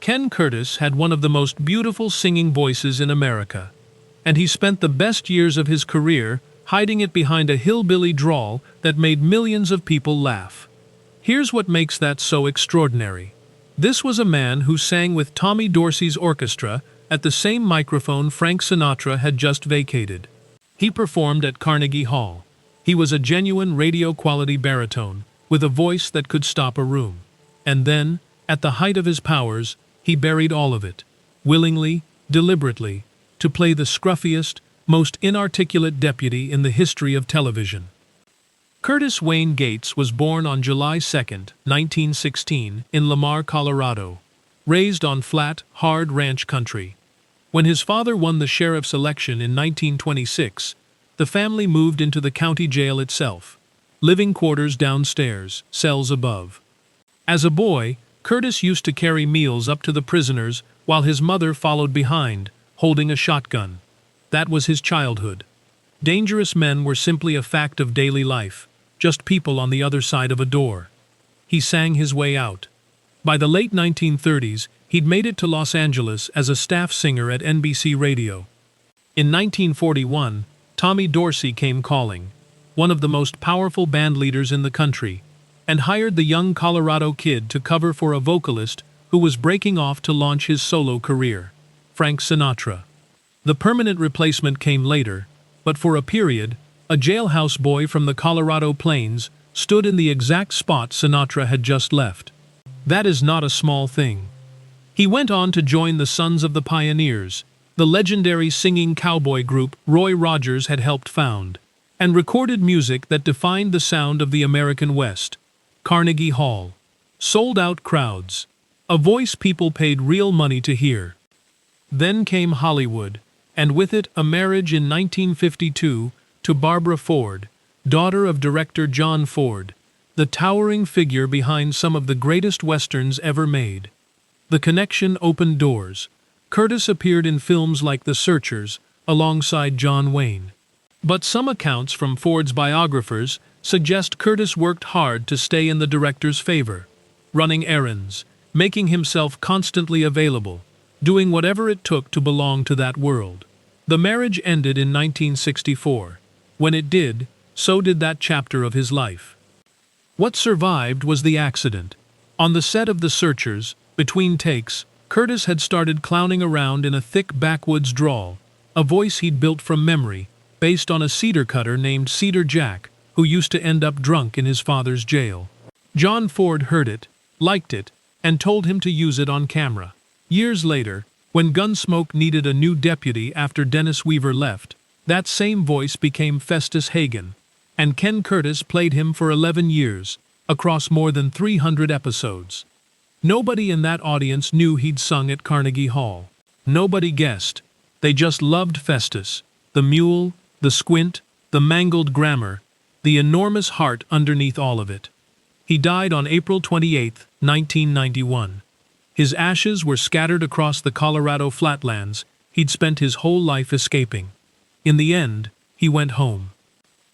Ken Curtis had one of the most beautiful singing voices in America, and he spent the best years of his career hiding it behind a hillbilly drawl that made millions of people laugh. Here's what makes that so extraordinary. This was a man who sang with Tommy Dorsey's orchestra at the same microphone Frank Sinatra had just vacated. He performed at Carnegie Hall. He was a genuine radio-quality baritone, with a voice that could stop a room. And then, at the height of his powers, he buried all of it, willingly, deliberately, to play the scruffiest, most inarticulate deputy in the history of television. Curtis Wayne Gates was born on July 2, 1916, in Lamar, Colorado, raised on flat, hard ranch country. When his father won the sheriff's election in 1926, the family moved into the county jail itself, living quarters downstairs, cells above. As a boy, Curtis used to carry meals up to the prisoners while his mother followed behind, holding a shotgun. That was his childhood. Dangerous men were simply a fact of daily life, just people on the other side of a door. He sang his way out. By the late 1930s, he'd made it to Los Angeles as a staff singer at NBC Radio. In 1941, Tommy Dorsey came calling, one of the most powerful band leaders in the country, and hired the young Colorado kid to cover for a vocalist who was breaking off to launch his solo career, Frank Sinatra. The permanent replacement came later, but for a period, a jailhouse boy from the Colorado Plains stood in the exact spot Sinatra had just left. That is not a small thing. He went on to join the Sons of the Pioneers, the legendary singing cowboy group Roy Rogers had helped found, and recorded music that defined the sound of the American West. Carnegie Hall. Sold-out crowds. A voice people paid real money to hear. Then came Hollywood, and with it a marriage in 1952 to Barbara Ford, daughter of director John Ford, the towering figure behind some of the greatest westerns ever made. The connection opened doors. Curtis appeared in films like The Searchers, alongside John Wayne. But some accounts from Ford's biographers suggest Curtis worked hard to stay in the director's favor, running errands, making himself constantly available, doing whatever it took to belong to that world. The marriage ended in 1964. When it did, so did that chapter of his life. What survived was the accident. On the set of The Searchers, between takes, Curtis had started clowning around in a thick backwoods drawl, a voice he'd built from memory, based on a cedar cutter named Cedar Jack, who used to end up drunk in his father's jail. John Ford heard it, liked it, and told him to use it on camera. Years later, when Gunsmoke needed a new deputy after Dennis Weaver left, that same voice became Festus Haggen, and Ken Curtis played him for 11 years, across more than 300 episodes. Nobody in that audience knew he'd sung at Carnegie Hall. Nobody guessed. They just loved Festus, the mule, the squint, the mangled grammar, the enormous heart underneath all of it. He died on April 28, 1991. His ashes were scattered across the Colorado flatlands he'd spent his whole life escaping. In the end, he went home.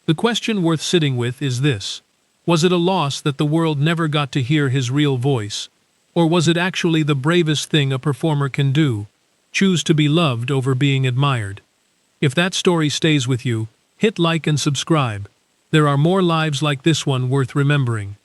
The question worth sitting with is this: was it a loss that the world never got to hear his real voice? Or was it actually the bravest thing a performer can do, choose to be loved over being admired? If that story stays with you, hit like and subscribe. There are more lives like this one worth remembering.